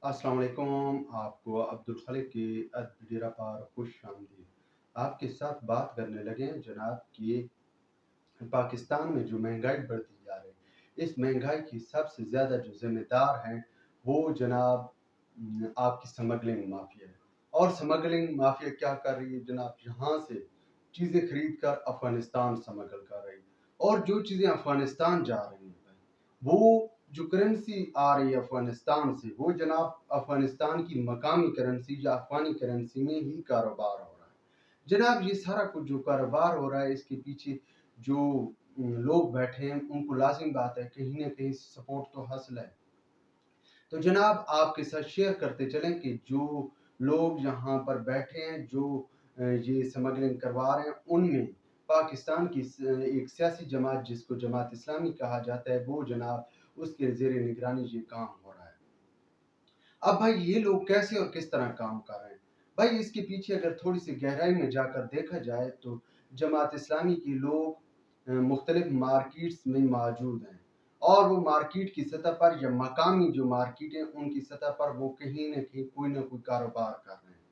अस्सलाम वालेकुम। आपको अब्दुल खालिक की डेरा पर खुश आमदीद। आपके साथ बात करने लगे हैं जनाब कि पाकिस्तान में जो महंगाई बढ़ती जा रही है, इस महंगाई की सबसे ज़्यादा जो जिम्मेदार हैं वो जनाब आपकी स्मगलिंग माफिया है। और स्मगलिंग माफिया क्या कर रही है जनाब, यहाँ से चीज़ें खरीद कर अफगानिस्तान स्मगल कर रही है। और जो चीज़ें अफगानिस्तान जा रही हैं वो जो करेंसी आ रही है अफगानिस्तान से, वो जनाब अफगानिस्तान की मकामी करेंसी या अफगानी करेंसी में ही कारोबार हो रहा है। जनाब ये सारा कुछ जो कारोबार हो रहा है, इसके पीछे जो लोग बैठे हैं उनको लाजिम बात है कहीं ना कहीं सपोर्ट तो हासिल है। तो जनाब आपके साथ शेयर करते चलें कि जो लोग यहाँ पर बैठे हैं, जो ये स्मगलिंग करवा रहे हैं, उनमें पाकिस्तान की एक सियासी जमात जिसको जमात इस्लामी कहा जाता है, वो जनाब उसके ज़ेरे निगरानी ये काम हो रहा है। अब भाई ये लोग कैसे और किस तरह काम कर रहे हैं, भाई इसके पीछे अगर थोड़ी सी गहराई में जाकर देखा जाए तो जमात इस्लामी के लोग मुख्तलिफ मार्केट्स में मौजूद हैं। और वो मार्केट की सतह पर या मकामी जो मार्केट है उनकी सतह पर वो कहीं ना कहीं कोई ना कोई कारोबार कर रहे हैं।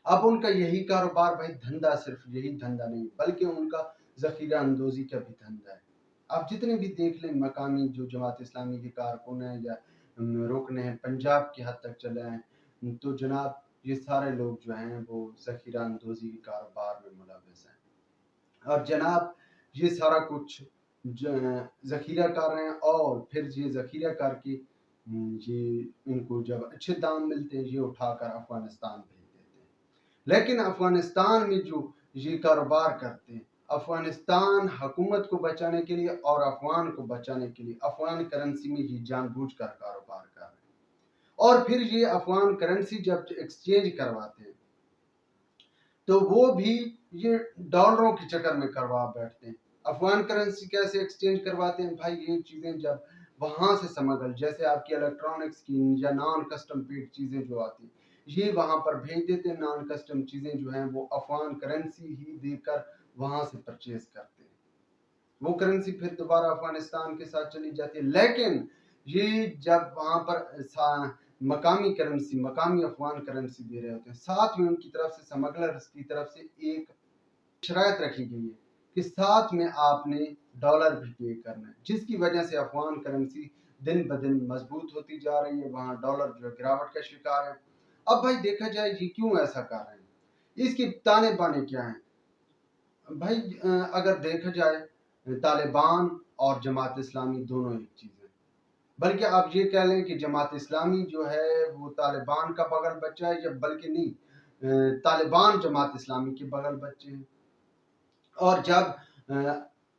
अब उनका यही कारोबार भाई धंधा सिर्फ यही धंधा नहीं बल्कि उनका जखीरा अंदोजी का भी धंधा है। आप जितने भी देख लें मकामी जो जमात इस्लामी के कारकुन हैं या रुकन हैं, पंजाब की हद तक चले हैं, तो जनाब ये सारे लोग जो हैं वो जखीरा अंदोजी के कारोबार में मुलव्वस हैं। और जनाब ये सारा कुछ जखीरा कर रहे हैं और फिर ये जखीरा करके ये इनको जब अच्छे दाम मिलते हैं ये उठाकर अफगानिस्तान भेज देते हैं। लेकिन अफगानिस्तान में जो ये कारोबार करते हैं, अफगानिस्तान हुकूमत को बचाने के लिए और अफगान को बचाने के लिए अफगान करेंसी में ये जानबूझकर कारोबार कर रहे हैं। और फिर ये अफगान करेंसी जब एक्सचेंज करवाते हैं तो वो भी ये डॉलरों के चक्कर में करवा बैठते हैं। अफगान करेंसी कैसे एक्सचेंज करवाते हैं भाई, ये चीज़ें जब वहाँ से स्मगल, जैसे आपकी इलेक्ट्रॉनिक्स की या नॉन कस्टम पेड चीज़ें जो आती ये वहाँ पर भेज देते हैं। नॉन कस्टम चीज़ें जो हैं वो अफगान करेंसी ही देकर वहाँ से परचेज करते हैं। वो करेंसी फिर दोबारा अफगानिस्तान के साथ चली जाती है। लेकिन ये जब वहाँ पर मकामी करेंसी, मकामी अफगान करेंसी दे रहे होते हैं, साथ में उनकी तरफ से स्मगलर्स की तरफ से एक शरायत रखी गई है कि साथ में आपने डॉलर भी पे करना है, जिसकी वजह से अफगान करेंसी दिन ब दिन मजबूत होती जा रही है। वहाँ डॉलर जो है गिरावट का शिकार है। अब भाई देखा जाए ये क्यों ऐसा कर रहे हैं, इसकी ताने बाने क्या हैं भाई। अगर देखा जाए तालिबान और जमात इस्लामी दोनों एक चीज़ है, बल्कि आप ये कह लें कि जमात इस्लामी जो है वो तालिबान का बगल बच्चा है, या बल्कि नहीं, तालिबान जमात इस्लामी के बगल बच्चे हैं। और जब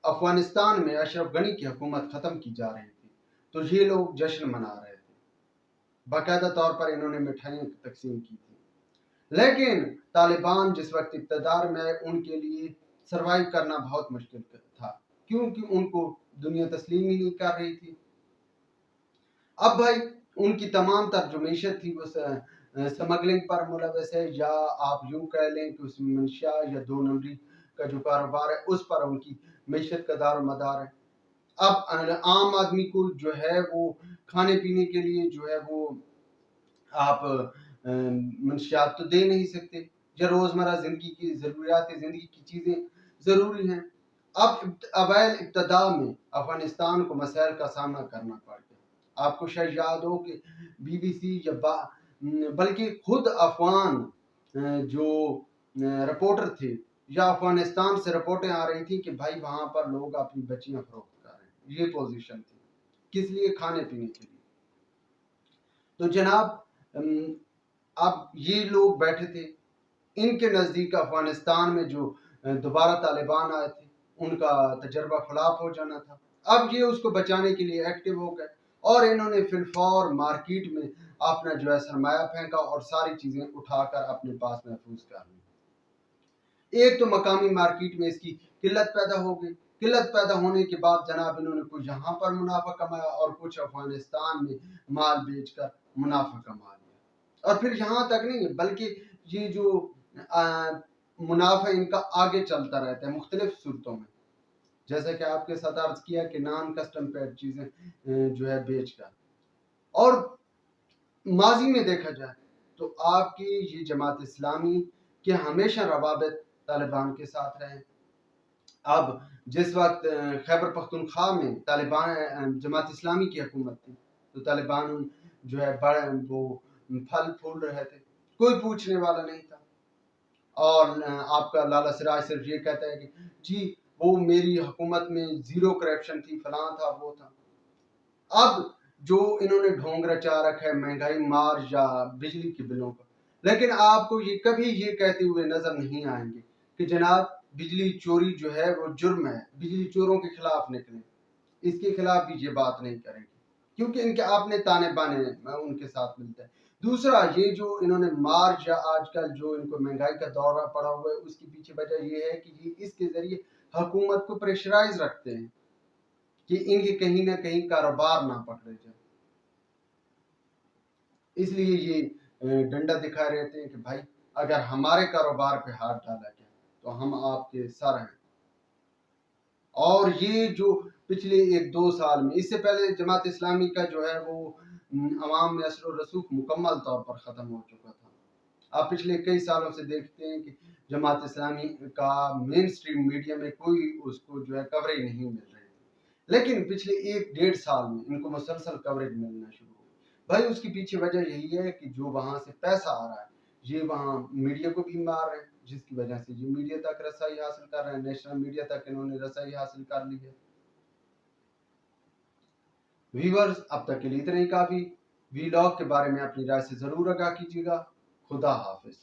अफगानिस्तान में अशरफ गनी की हुकूमत ख़त्म की जा रही थी तो ये लोग जश्न मना रहे थे, बाकायदा तौर पर इन्होंने मिठाइयाँ तकसीम की थी। लेकिन तालिबान जिस वक्त इक़्तिदार में आए उनके लिए सरवाइव करना बहुत मुश्किल था, क्योंकि उनको दुनिया तस्लीम ही नहीं कर रही थी। अब भाई उनकी तमाम तर जो मीशत थी वो स्मगलिंग पर मुलव्वस है, या आप यूं कह लें कि उस मंशा या दो नंबरी का जो कारोबार है उस पर उनकी मीशत का दार मदार है। अब आम आदमी को जो है वो खाने पीने के लिए जो है वो आप मंशियात तो दे नहीं सकते, या रोज़मर्रा ज़िंदगी की ज़रूरियात ज़िंदगी की चीज़ें ज़रूरी हैं। अब अवैल इब्तदा में अफगानिस्तान को मसाइल का सामना करना पड़ गया। आपको शायद याद हो कि BBC या बल्कि खुद अफगान जो रिपोर्टर थे या अफगानिस्तान से रिपोर्टें आ रही थी कि भाई वहाँ पर लोग अपनी बच्चियाँ फरोख्त कर रहे हैं। ये पोजीशन थी, किस लिए? खाने पीने के लिए। तो जनाब अब ये लोग बैठे थे, इनके नज़दीक अफगानिस्तान में जो दोबारा तालिबान आए थे उनका तजर्बा खिलाफ हो जाना था। अब ये उसको बचाने के लिए एक्टिव हो गए और इन्होंने फिलफौर मार्केट में अपना जो है सरमाया फेंका और सारी चीज़ें उठाकर अपने पास महफूज कर ली। एक तो मकामी मार्केट में इसकी किल्लत पैदा हो गई। किल्लत पैदा होने के बाद जनाब इन्होंने कुछ यहाँ पर मुनाफा कमाया और कुछ अफगानिस्तान में माल बेचकर मुनाफा कमा लिया। और फिर यहाँ तक नहीं बल्कि ये जो मुनाफा इनका आगे चलता रहता है मुख्तलिफ सूरतों में, जैसे कि आपके साथ अर्ज किया कि नॉन कस्टम पेड चीज़ें जो है बेचकर। और माजी में देखा जाए तो आपकी ये जमात इस्लामी के हमेशा रवाबित तालिबान के साथ रहे। अब जिस वक्त खैबर पख्तूनख्वा में तालिबान जमात इस्लामी की हुकूमत थी तो तालिबान जो है बड़े वो फल फूल रहे थे, कोई पूछने वाला नहीं था। और आपका लाला सिराज सिर्फ ये कहता है कि जी वो मेरी हुकूमत में जीरो करप्शन थी, फलां था, वो था। अब जो इन्होंने ढोंग रचा रखा है महंगाई मार या बिजली के बिलों का, लेकिन आपको ये कभी ये कहते हुए नजर नहीं आएंगे कि जनाब बिजली चोरी जो है वो जुर्म है, बिजली चोरों के खिलाफ निकले, इसके खिलाफ भी ये बात नहीं करेंगे क्योंकि इनके अपने ताने बाने उनके साथ मिलते हैं। दूसरा, ये जो इन्होंने मार्च या आजकल जो इनको महंगाई का दौरा पड़ा हुआ है उसके पीछे वजह ये है कि ये इसके जरिए हुकूमत को प्रेशराइज रखते हैं कि इनके कहीं ना कहीं कारोबार ना पकड़े जाए, इसलिए ये डंडा दिखा रहते हैं कि भाई अगर हमारे कारोबार पे हाथ डाला गया तो हम आपके सर हैं। और ये जो पिछले 1-2 साल में, इससे पहले जमात इस्लामी का जो है वो अवाम में असर और रसूख मुकम्मल तौर पर ख़त्म हो चुका था। आप पिछले कई सालों से देखते हैं कि जमात इस्लामी का मेन स्ट्रीम मीडिया में कोई उसको जो है कवरेज नहीं मिल रही थी, लेकिन पिछले 1-1.5 साल में इनको मुसलसल कवरेज मिलना शुरू हो गई। भाई उसके पीछे वजह यही है कि जो वहाँ से पैसा आ रहा है ये वहाँ मीडिया को भी मार रहे हैं, जिसकी वजह से ये मीडिया तक रसाई हासिल कर रहे हैं, नेशनल मीडिया तक इन्होंने रसाई हासिल कर ली है। व्यूअर्स, अब तक के लिए इतना ही काफ़ी। वीलॉग के बारे में अपनी राय से ज़रूर आगाह कीजिएगा। खुदा हाफिज।